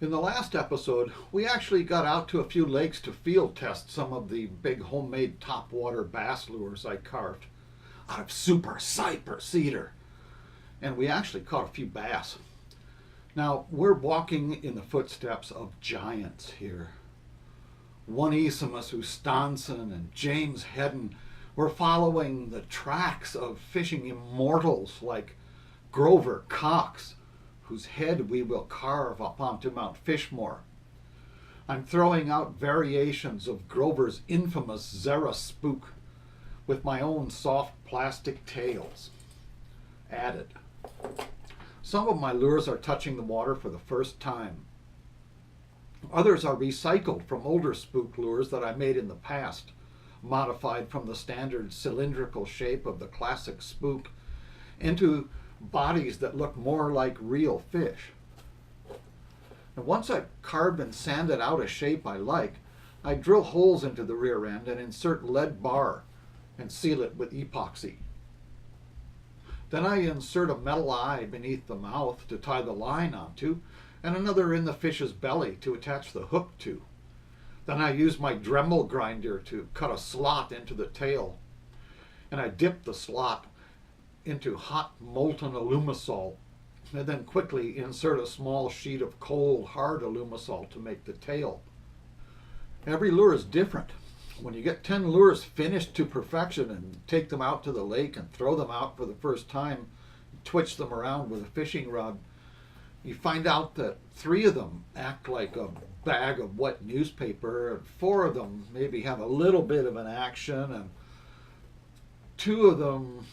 In the last episode, we actually got out to a few lakes to field test some of the big homemade topwater bass lures I carved out of super cyper cedar. And we actually caught a few bass. Now, we're walking in the footsteps of giants here. Onesimus Ustanson and James Hedden were following the tracks of fishing immortals like Grover Cox, whose head we will carve up onto Mount Fishmore. I'm throwing out variations of Grover's infamous Zara spook with my own soft plastic tails added. Some of my lures are touching the water for the first time. Others are recycled from older spook lures that I made in the past, modified from the standard cylindrical shape of the classic spook into bodies that look more like real fish. And once I've carved and sanded out a shape I like, I drill holes into the rear end and insert lead bar and seal it with epoxy. Then I insert a metal eye beneath the mouth to tie the line onto, and another in the fish's belly to attach the hook to. Then I use my Dremel grinder to cut a slot into the tail, and I dip the slot into hot molten alumisol, and then quickly insert a small sheet of cold hard alumisol to make the tail. Every lure is different. When you get 10 lures finished to perfection and take them out to the lake and throw them out for the first time, twitch them around with a fishing rod, you find out that 3 of them act like a bag of wet newspaper, and 4 of them maybe have a little bit of an action, and 2 of them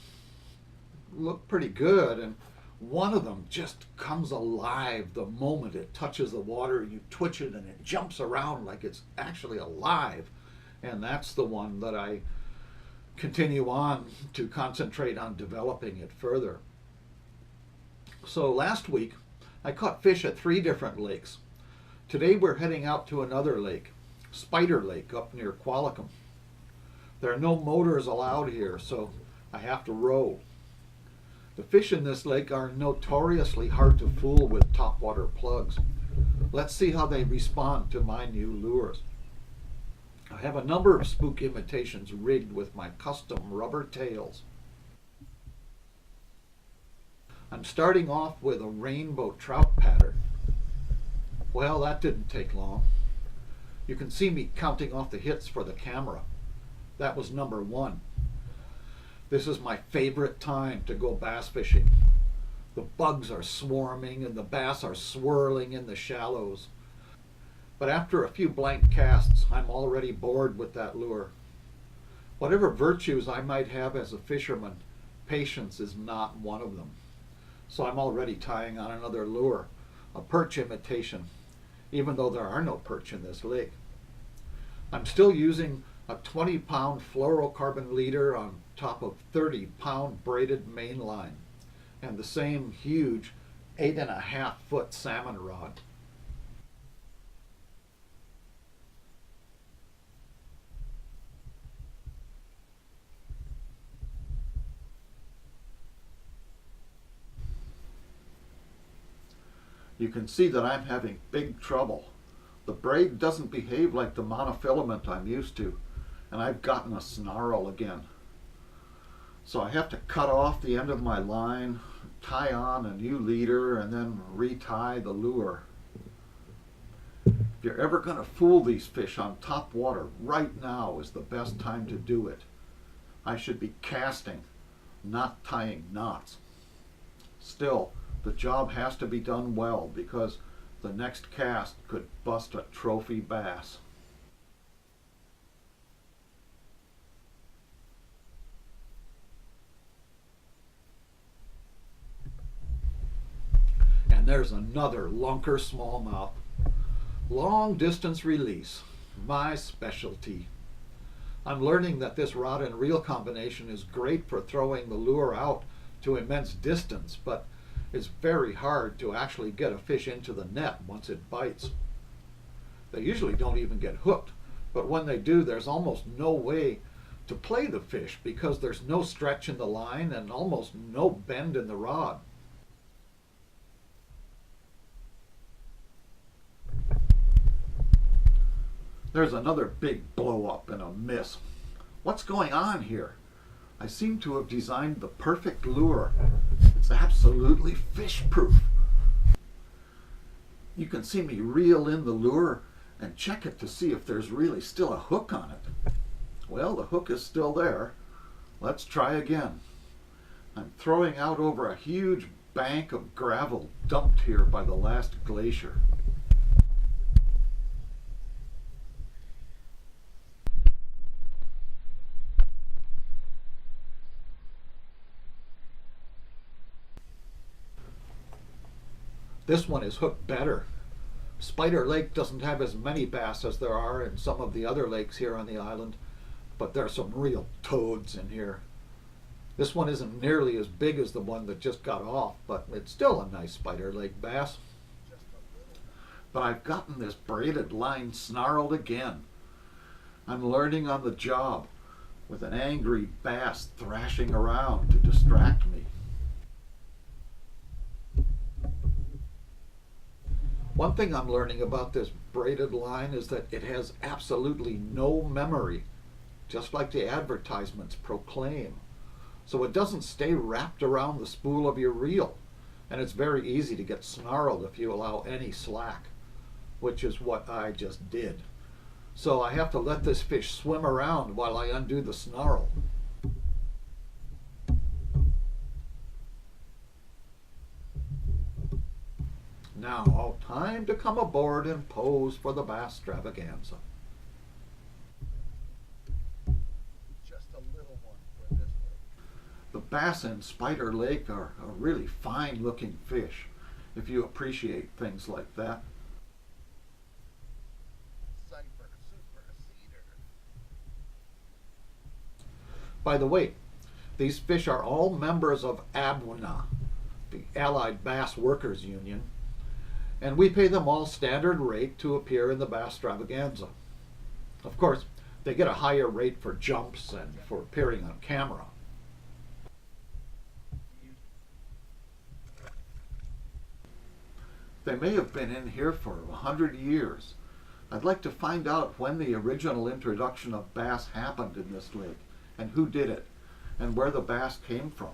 look pretty good, and 1 of them just comes alive the moment it touches the water. You twitch it and it jumps around like it's actually alive, and that's the one that I continue on to concentrate on developing it further. So last week I caught fish at 3 different lakes. Today we're heading out to another lake, Spider Lake up near Qualicum. There are no motors allowed here, so I have to row. The fish in this lake are notoriously hard to fool with topwater plugs. Let's see how they respond to my new lures. I have a number of spook imitations rigged with my custom rubber tails. I'm starting off with a rainbow trout pattern. Well, that didn't take long. You can see me counting off the hits for the camera. That was number 1. This is my favorite time to go bass fishing. The bugs are swarming and the bass are swirling in the shallows. But after a few blank casts, I'm already bored with that lure. Whatever virtues I might have as a fisherman, patience is not one of them. So I'm already tying on another lure, a perch imitation, even though there are no perch in this lake. I'm still using a 20-pound fluorocarbon leader on top of 30-pound braided main line, and the same huge 8.5-foot salmon rod. You can see that I'm having big trouble. The braid doesn't behave like the monofilament I'm used to, and I've gotten a snarl again. So I have to cut off the end of my line, tie on a new leader, and then retie the lure. If you're ever going to fool these fish on top water, right now is the best time to do it. I should be casting, not tying knots. Still, the job has to be done well because the next cast could bust a trophy bass. And there's another lunker smallmouth. Long distance release, my specialty. I'm learning that this rod and reel combination is great for throwing the lure out to immense distance, but it's very hard to actually get a fish into the net once it bites. They usually don't even get hooked, but when they do, there's almost no way to play the fish because there's no stretch in the line and almost no bend in the rod. There's another big blow up and a miss. What's going on here? I seem to have designed the perfect lure. It's absolutely fish proof. You can see me reel in the lure and check it to see if there's really still a hook on it. Well, the hook is still there. Let's try again. I'm throwing out over a huge bank of gravel dumped here by the last glacier. This one is hooked better. Spider Lake doesn't have as many bass as there are in some of the other lakes here on the island, but there's some real toads in here. This one isn't nearly as big as the one that just got off, but it's still a nice Spider Lake bass. But I've gotten this braided line snarled again. I'm learning on the job, with an angry bass thrashing around to distract me. One thing I'm learning about this braided line is that it has absolutely no memory, just like the advertisements proclaim. So it doesn't stay wrapped around the spool of your reel, and it's very easy to get snarled if you allow any slack, which is what I just did. So I have to let this fish swim around while I undo the snarl. Now, time to come aboard and pose for the Basstravaganza. Just a little one for this lake. The bass in Spider Lake are a really fine looking fish, if you appreciate things like that. By the way, these fish are all members of ABWNA, the Allied Bass Workers Union, and we pay them all standard rate to appear in the Basstravaganza. Of course, they get a higher rate for jumps and for appearing on camera. They may have been in here for 100 years. I'd like to find out when the original introduction of bass happened in this lake, and who did it, and where the bass came from.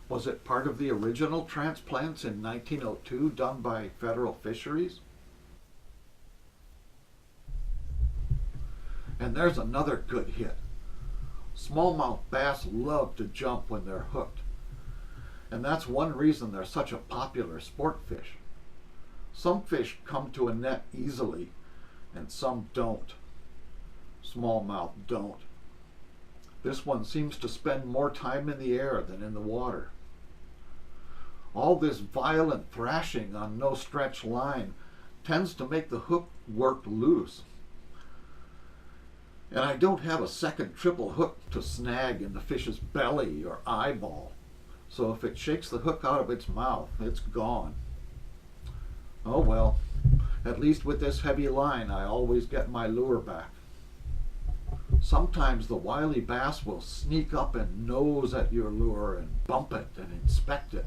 Was it part of the original transplants in 1902 done by Federal Fisheries? And there's another good hit. Smallmouth bass love to jump when they're hooked, and that's one reason they're such a popular sport fish. Some fish come to a net easily, and some don't. Smallmouth don't. This one seems to spend more time in the air than in the water. All this violent thrashing on no stretch line tends to make the hook work loose. And I don't have a second triple hook to snag in the fish's belly or eyeball. So if it shakes the hook out of its mouth, it's gone. Oh well, at least with this heavy line, I always get my lure back. Sometimes the wily bass will sneak up and nose at your lure and bump it and inspect it.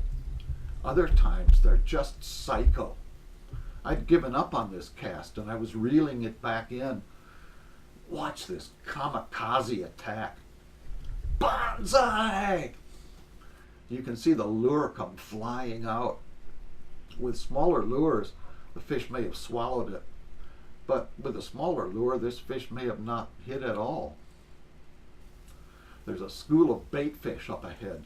Other times they're just psycho. I'd given up on this cast and I was reeling it back in. Watch this kamikaze attack. Bonsai! You can see the lure come flying out. With smaller lures, the fish may have swallowed it. But with a smaller lure, this fish may have not hit at all. There's a school of bait fish up ahead.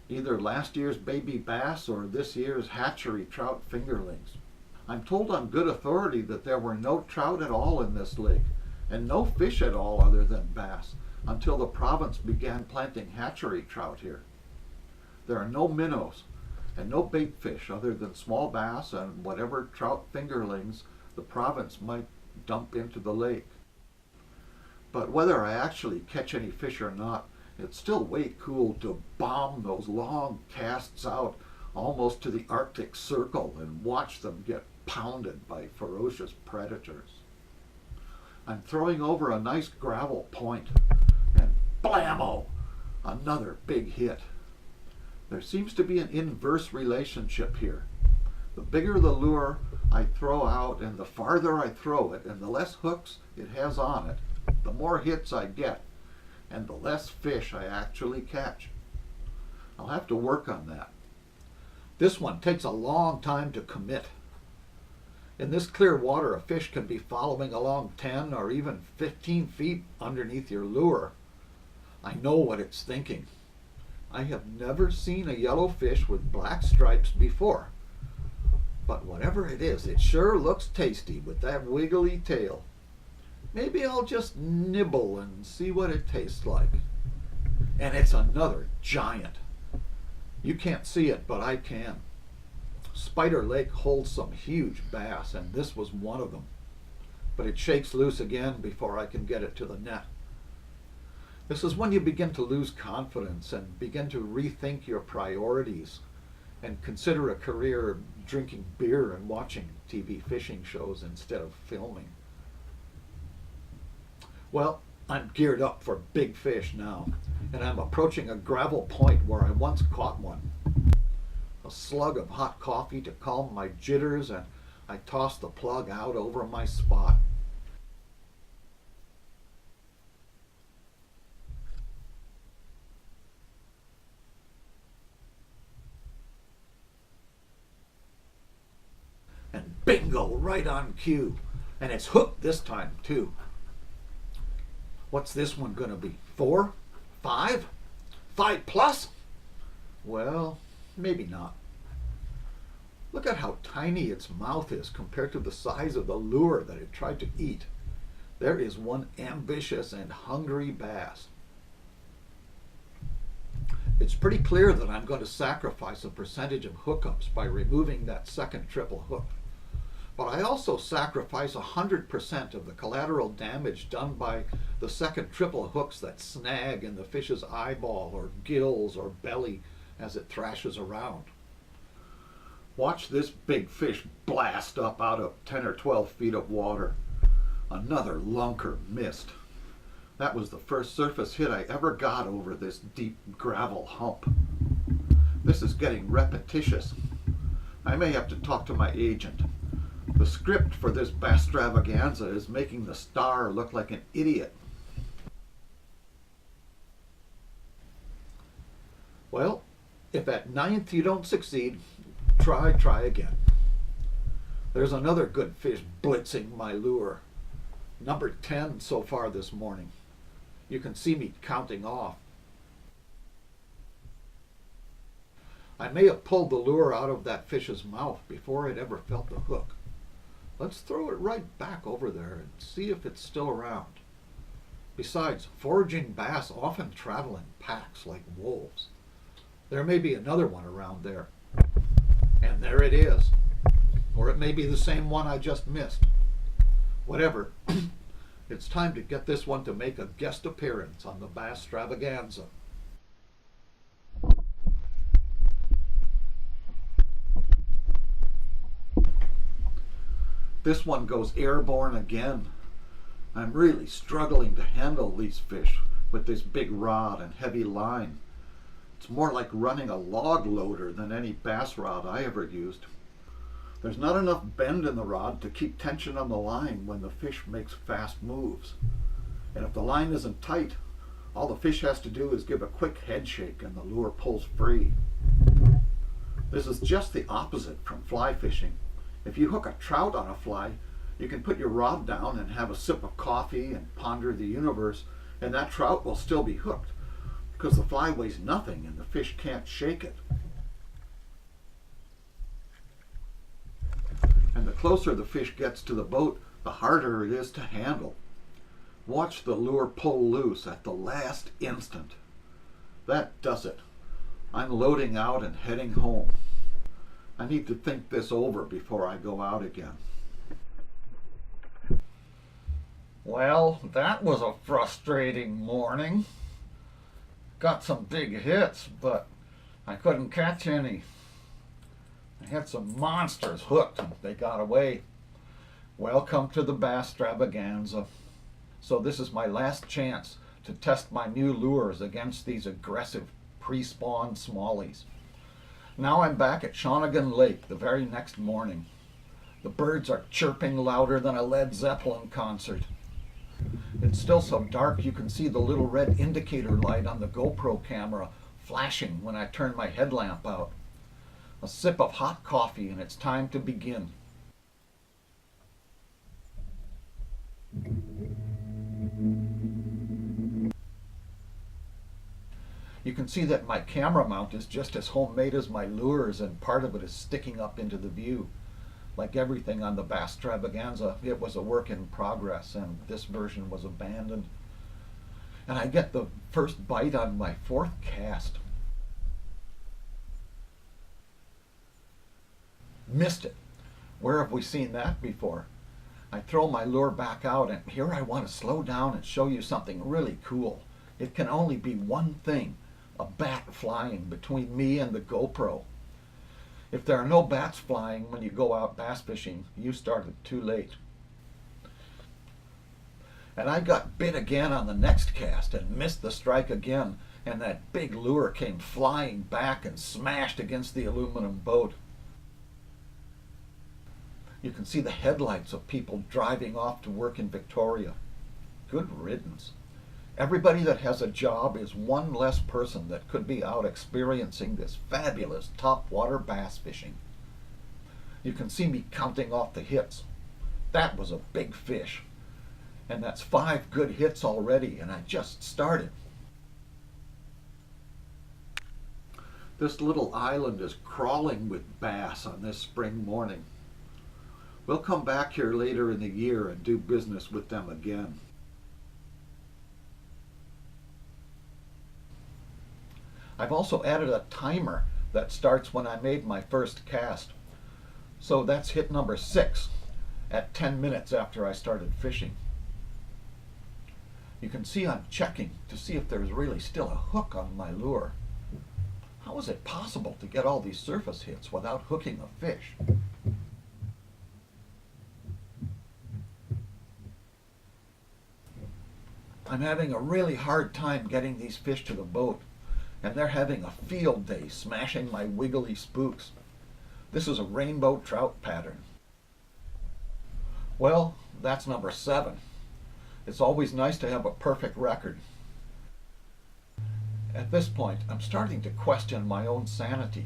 Either last year's baby bass or this year's hatchery trout fingerlings. I'm told on good authority that there were no trout at all in this lake, and no fish at all other than bass, until the province began planting hatchery trout here. There are no minnows, and no bait fish other than small bass and whatever trout fingerlings the province might dump into the lake. But whether I actually catch any fish or not, it's still way cool to bomb those long casts out almost to the Arctic Circle and watch them get pounded by ferocious predators. I'm throwing over a nice gravel point, and blammo! Another big hit. There seems to be an inverse relationship here. The bigger the lure, I throw out, and the farther I throw it and the less hooks it has on it, the more hits I get and the less fish I actually catch. I'll have to work on that. This one takes a long time to commit. In this clear water, a fish can be following along 10 or even 15 feet underneath your lure. I know what it's thinking. I have never seen a yellow fish with black stripes before. But whatever it is, it sure looks tasty with that wiggly tail. Maybe I'll just nibble and see what it tastes like. And it's another giant. You can't see it, but I can. Spider Lake holds some huge bass, and this was one of them. But it shakes loose again before I can get it to the net. This is when you begin to lose confidence and begin to rethink your priorities and consider a career drinking beer and watching TV fishing shows instead of filming. Well, I'm geared up for big fish now, and I'm approaching a gravel point where I once caught one. A slug of hot coffee to calm my jitters, and I toss the plug out over my spot. And bingo, right on cue. And it's hooked this time too. What's this one gonna be? 4? 5? 5 plus? Well, maybe not. Look at how tiny its mouth is compared to the size of the lure that it tried to eat. There is one ambitious and hungry bass. It's pretty clear that I'm going to sacrifice a percentage of hookups by removing that second triple hook. But I also sacrifice 100% of the collateral damage done by the second triple hooks that snag in the fish's eyeball or gills or belly as it thrashes around. Watch this big fish blast up out of 10 or 12 feet of water. Another lunker missed. That was the first surface hit I ever got over this deep gravel hump. This is getting repetitious. I may have to talk to my agent. The script for this Basstravaganza is making the star look like an idiot. Well, if at 9th you don't succeed, try again. There's another good fish blitzing my lure. Number 10 so far this morning. You can see me counting off. I may have pulled the lure out of that fish's mouth before it ever felt the hook. Let's throw it right back over there and see if it's still around. Besides, foraging bass often travel in packs like wolves. There may be another one around there. And there it is. Or it may be the same one I just missed. Whatever. It's time to get this one to make a guest appearance on the Basstravaganza. This one goes airborne again. I'm really struggling to handle these fish with this big rod and heavy line. It's more like running a log loader than any bass rod I ever used. There's not enough bend in the rod to keep tension on the line when the fish makes fast moves. And if the line isn't tight, all the fish has to do is give a quick head shake and the lure pulls free. This is just the opposite from fly fishing. If you hook a trout on a fly, you can put your rod down and have a sip of coffee and ponder the universe, and that trout will still be hooked because the fly weighs nothing and the fish can't shake it. And the closer the fish gets to the boat, the harder it is to handle. Watch the lure pull loose at the last instant. That does it. I'm loading out and heading home. I need to think this over before I go out again. Well, that was a frustrating morning. Got some big hits, but I couldn't catch any. I had some monsters hooked and they got away. Welcome to the Basstravaganza. So this is my last chance to test my new lures against these aggressive pre-spawn smallies. Now I'm back at Shawnigan Lake the very next morning. The birds are chirping louder than a Led Zeppelin concert. It's still so dark you can see the little red indicator light on the GoPro camera flashing when I turn my headlamp out. A sip of hot coffee and it's time to begin. You can see that my camera mount is just as homemade as my lures, and part of it is sticking up into the view. Like everything on the Basstravaganza, it was a work in progress, and this version was abandoned. And I get the first bite on my fourth cast. Missed it. Where have we seen that before? I throw my lure back out, and here I want to slow down and show you something really cool. It can only be one thing: a bat flying between me and the GoPro. If there are no bats flying when you go out bass fishing, you started too late. And I got bit again on the next cast and missed the strike again, and that big lure came flying back and smashed against the aluminum boat. You can see the headlights of people driving off to work in Victoria. Good riddance. Everybody that has a job is one less person that could be out experiencing this fabulous topwater bass fishing. You can see me counting off the hits. That was a big fish. And that's 5 good hits already, and I just started. This little island is crawling with bass on this spring morning. We'll come back here later in the year and do business with them again. I've also added a timer that starts when I made my first cast. So that's hit number 6 at 10 minutes after I started fishing. You can see I'm checking to see if there's really still a hook on my lure. How is it possible to get all these surface hits without hooking a fish? I'm having a really hard time getting these fish to the boat, and they're having a field day smashing my wiggly spooks. This is a rainbow trout pattern. Well, that's number 7. It's always nice to have a perfect record. At this point, I'm starting to question my own sanity.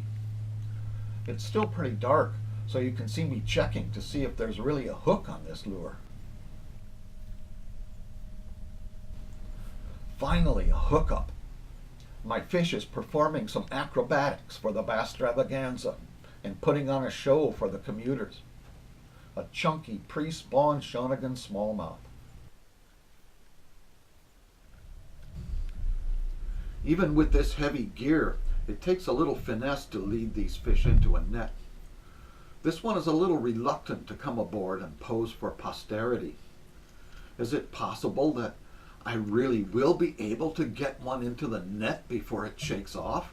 It's still pretty dark, so you can see me checking to see if there's really a hook on this lure. Finally, a hookup. My fish is performing some acrobatics for the Basstravaganza and putting on a show for the commuters. A chunky pre-spawn Shawnigan smallmouth. Even with this heavy gear, it takes a little finesse to lead these fish into a net. This one is a little reluctant to come aboard and pose for posterity. Is it possible that I really will be able to get one into the net before it shakes off?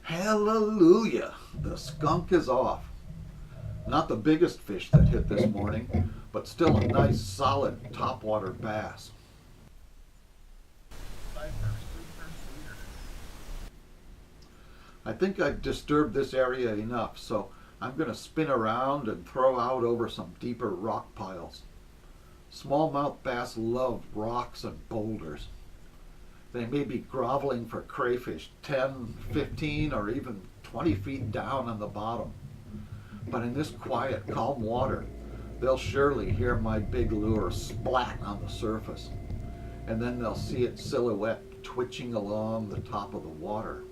Hallelujah! The skunk is off. Not the biggest fish that hit this morning, but still a nice solid topwater bass. I think I've disturbed this area enough, so I'm going to spin around and throw out over some deeper rock piles. Smallmouth bass love rocks and boulders. They may be groveling for crayfish 10, 15, or even 20 feet down on the bottom. But in this quiet, calm water, they'll surely hear my big lure splat on the surface, and then they'll see its silhouette twitching along the top of the water.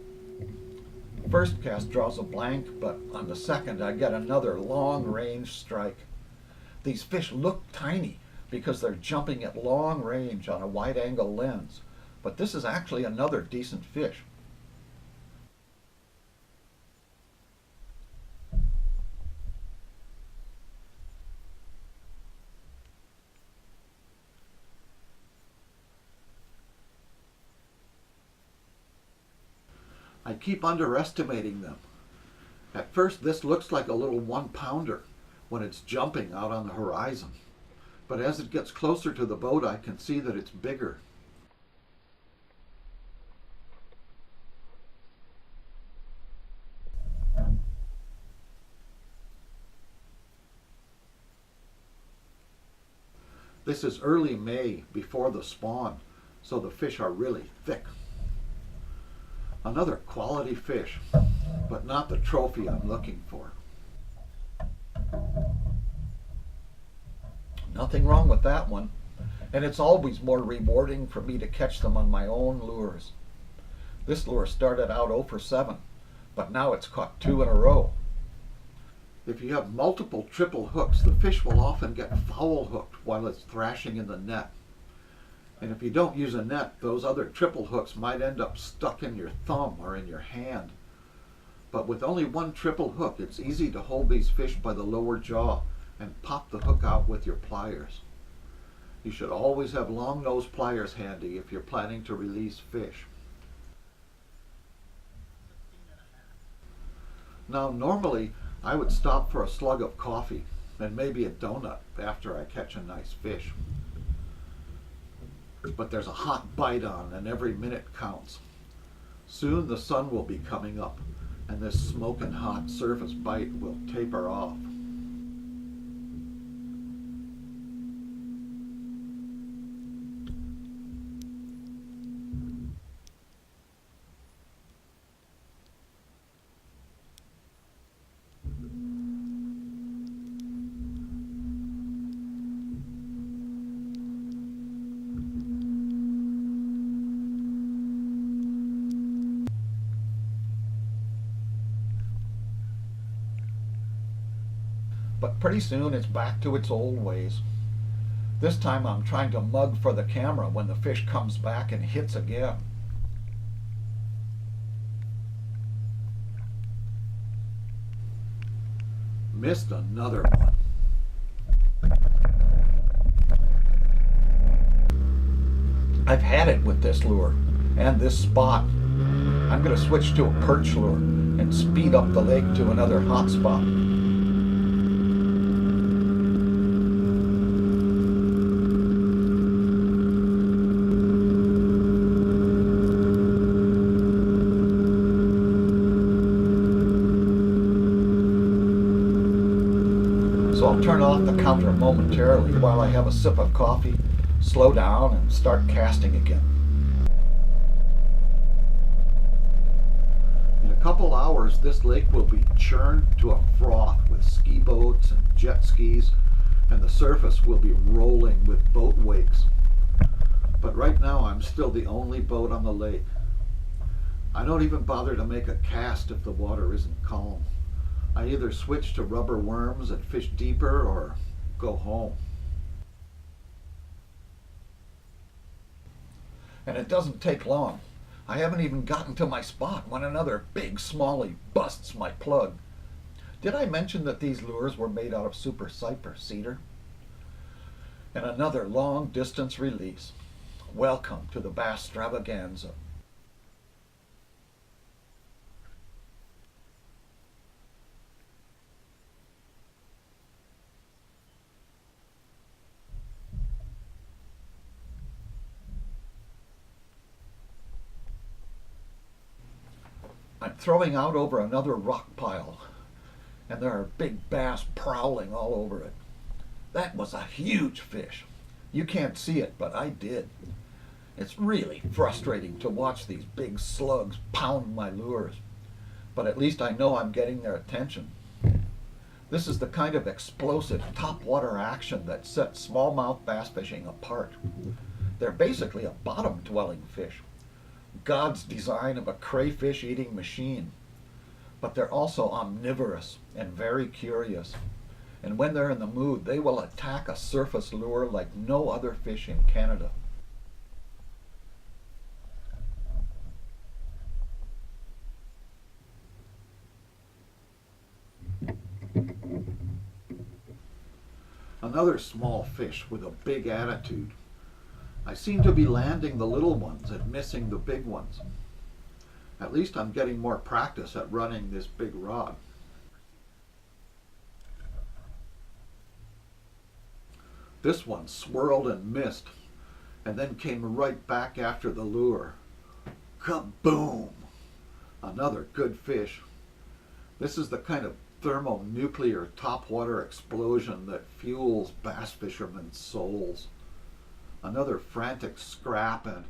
The first cast draws a blank, but on the second I get another long-range strike. These fish look tiny because they're jumping at long range on a wide-angle lens, but this is actually another decent fish. I keep underestimating them. At first this looks like a little 1-pounder when it's jumping out on the horizon. But as it gets closer to the boat, I can see that it's bigger. This is early May before the spawn, so the fish are really thick. Another quality fish, but not the trophy I'm looking for. Nothing wrong with that one, and it's always more rewarding for me to catch them on my own lures. This lure started out 0 for 7, but now it's caught 2 in a row. If you have multiple triple hooks, the fish will often get foul hooked while it's thrashing in the net. And if you don't use a net, those other triple hooks might end up stuck in your thumb or in your hand. But with only one triple hook, it's easy to hold these fish by the lower jaw and pop the hook out with your pliers. You should always have long nose pliers handy if you're planning to release fish. Now normally I would stop for a slug of coffee and maybe a donut after I catch a nice fish. But there's a hot bite on and every minute counts. Soon the sun will be coming up and this smoking hot surface bite will taper off. But pretty soon it's back to its old ways. This time I'm trying to mug for the camera when the fish comes back and hits again. Missed another one. I've had it with this lure and this spot. I'm going to switch to a perch lure and speed up the lake to another hot spot. So I'll turn off the counter momentarily while I have a sip of coffee, slow down, and start casting again. In a couple hours, this lake will be churned to a froth with ski boats and jet skis, and the surface will be rolling with boat wakes. But right now, I'm still the only boat on the lake. I don't even bother to make a cast if the water isn't calm. I either switch to rubber worms and fish deeper or go home. And it doesn't take long. I haven't even gotten to my spot when another big smallie busts my plug. Did I mention that these lures were made out of super cyper cedar? And another long distance release. Welcome to the Basstravaganza. I'm throwing out over another rock pile, and there are big bass prowling all over it. That was a huge fish. You can't see it, but I did. It's really frustrating to watch these big slugs pound my lures, but at least I know I'm getting their attention. This is the kind of explosive topwater action that sets smallmouth bass fishing apart. They're basically a bottom-dwelling fish, God's design of a crayfish-eating machine. But they're also omnivorous and very curious. And when they're in the mood, they will attack a surface lure like no other fish in Canada. Another small fish with a big attitude. I seem to be landing the little ones and missing the big ones. At least I'm getting more practice at running this big rod. This one swirled and missed, and then came right back after the lure. Kaboom! Another good fish. This is the kind of thermonuclear topwater explosion that fuels bass fishermen's souls. Another frantic scrap, and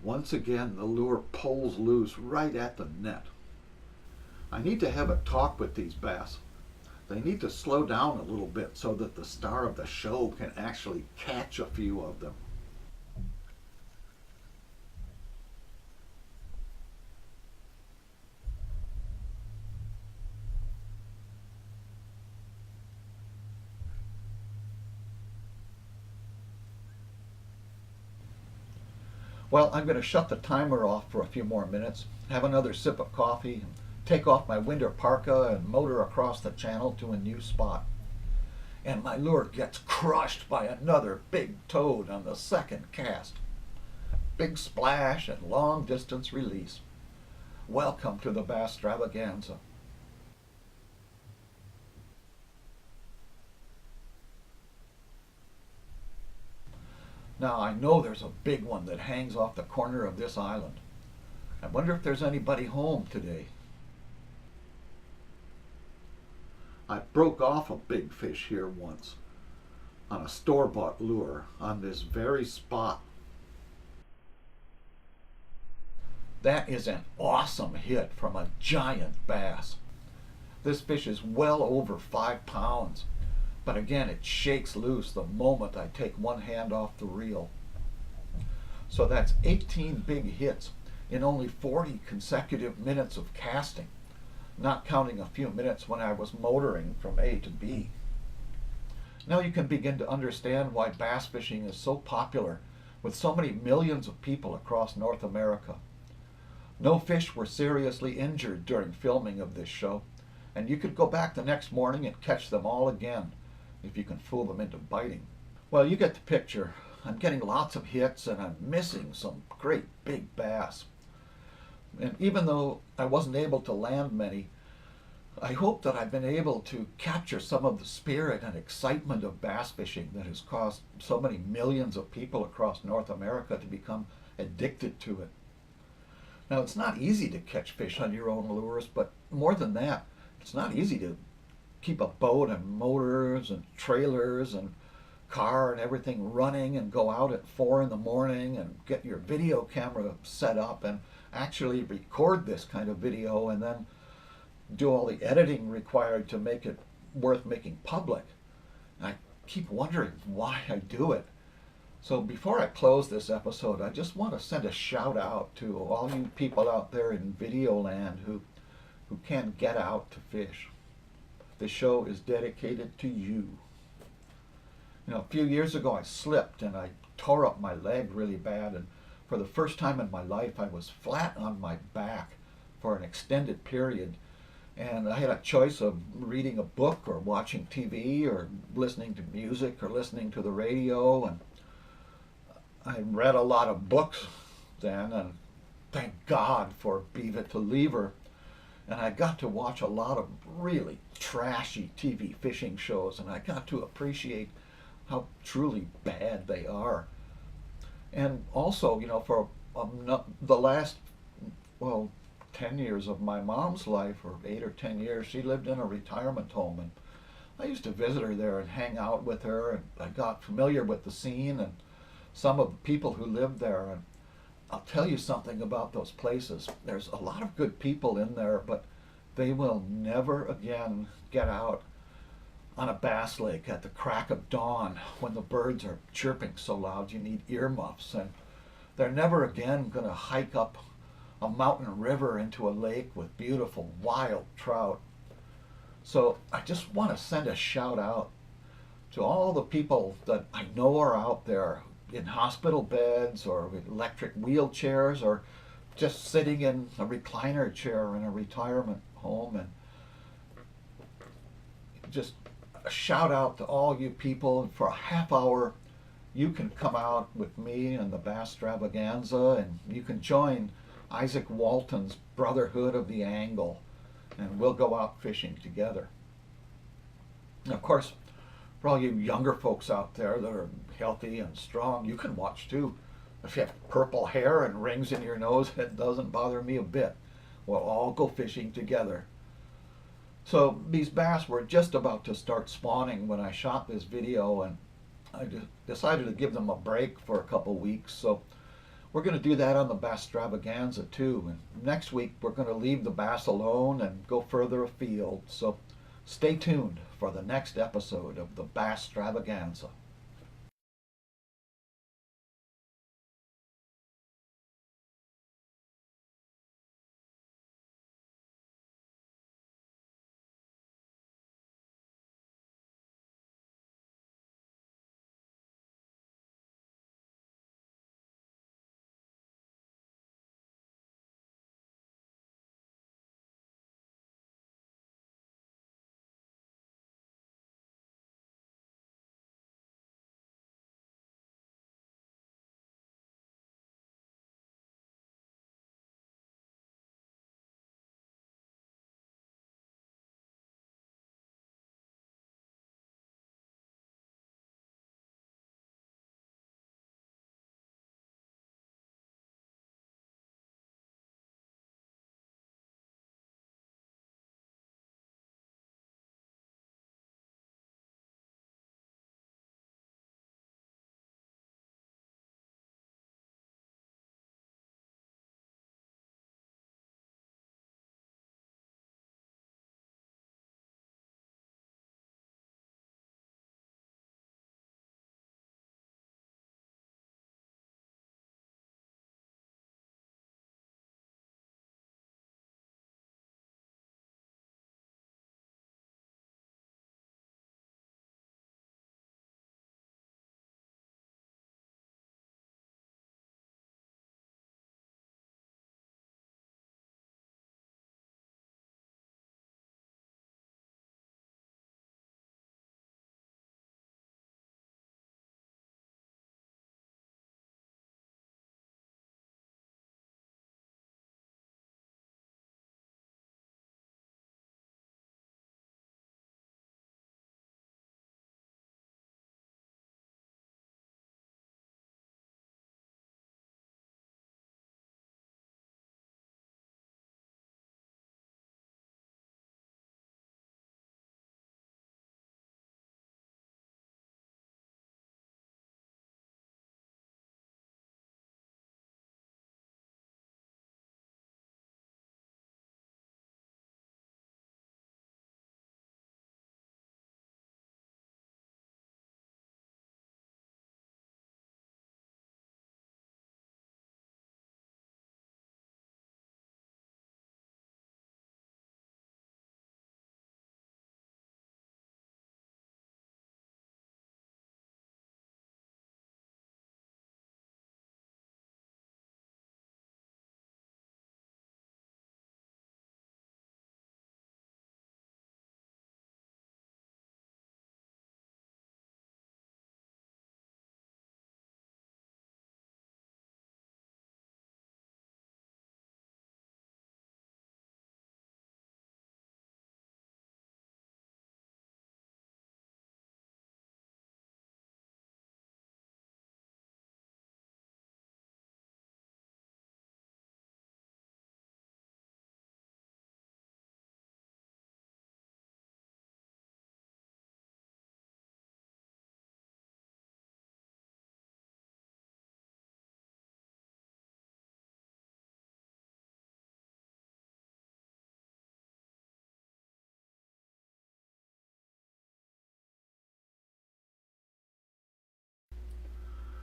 once again the lure pulls loose right at the net. I need to have a talk with these bass. They need to slow down a little bit so that the star of the show can actually catch a few of them. Well, I'm going to shut the timer off for a few more minutes, have another sip of coffee, and take off my winter parka and motor across the channel to a new spot. And my lure gets crushed by another big toad on the second cast. Big splash and long distance release. Welcome to the Basstravaganza. Now I know there's a big one that hangs off the corner of this island. I wonder if there's anybody home today. I broke off a big fish here once on a store-bought lure on this very spot. That is an awesome hit from a giant bass. This fish is well over 5 pounds, but again it shakes loose the moment I take one hand off the reel. So that's 18 big hits in only 40 consecutive minutes of casting, not counting a few minutes when I was motoring from A to B. Now you can begin to understand why bass fishing is so popular with so many millions of people across North America. No fish were seriously injured during filming of this show, and you could go back the next morning and catch them all again if you can fool them into biting. Well, you get the picture. I'm getting lots of hits and I'm missing some great big bass. And even though I wasn't able to land many, I hope that I've been able to capture some of the spirit and excitement of bass fishing that has caused so many millions of people across North America to become addicted to it. Now, it's not easy to catch fish on your own lures, but more than that, it's not easy to keep a boat and motors and trailers and car and everything running and go out at 4 in the morning and get your video camera set up and actually record this kind of video and then do all the editing required to make it worth making public. And I keep wondering why I do it. So before I close this episode, I just want to send a shout out to all you people out there in video land who can't get out to fish. The show is dedicated to you. You know, a few years ago I slipped and I tore up my leg really bad, and for the first time in my life I was flat on my back for an extended period, and I had a choice of reading a book or watching TV or listening to music or listening to the radio, and I read a lot of books then, and thank God for Beav It to Lever. And I got to watch a lot of really trashy TV fishing shows, and I got to appreciate how truly bad they are. And also, you know, for the last, 10 years of my mom's life, or 8 or 10 years, she lived in a retirement home, and I used to visit her there and hang out with her, and I got familiar with the scene and some of the people who lived there. And I'll tell you something about those places. There's a lot of good people in there, but they will never again get out on a bass lake at the crack of dawn when the birds are chirping so loud you need earmuffs. And they're never again going to hike up a mountain river into a lake with beautiful wild trout. So I just want to send a shout out to all the people that I know are out there in hospital beds or with electric wheelchairs or just sitting in a recliner chair in a retirement home. And just a shout out to all you people. For a half hour you can come out with me and the Basstravaganza, and you can join Isaac Walton's Brotherhood of the Angle, and we'll go out fishing together. And of course, for all you younger folks out there that are healthy and strong, you can watch too. If you have purple hair and rings in your nose, it doesn't bother me a bit. We'll all go fishing together. So these bass were just about to start spawning when I shot this video, and I decided to give them a break for a couple weeks. So we're going to do that on the Basstravaganza too. And next week we're going to leave the bass alone and go further afield. So stay tuned for the next episode of the Basstravaganza.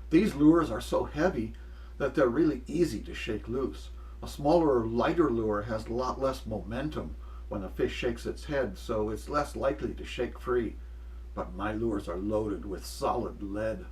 These lures are so heavy that they're really easy to shake loose. A smaller, lighter lure has a lot less momentum when a fish shakes its head, so it's less likely to shake free. But my lures are loaded with solid lead.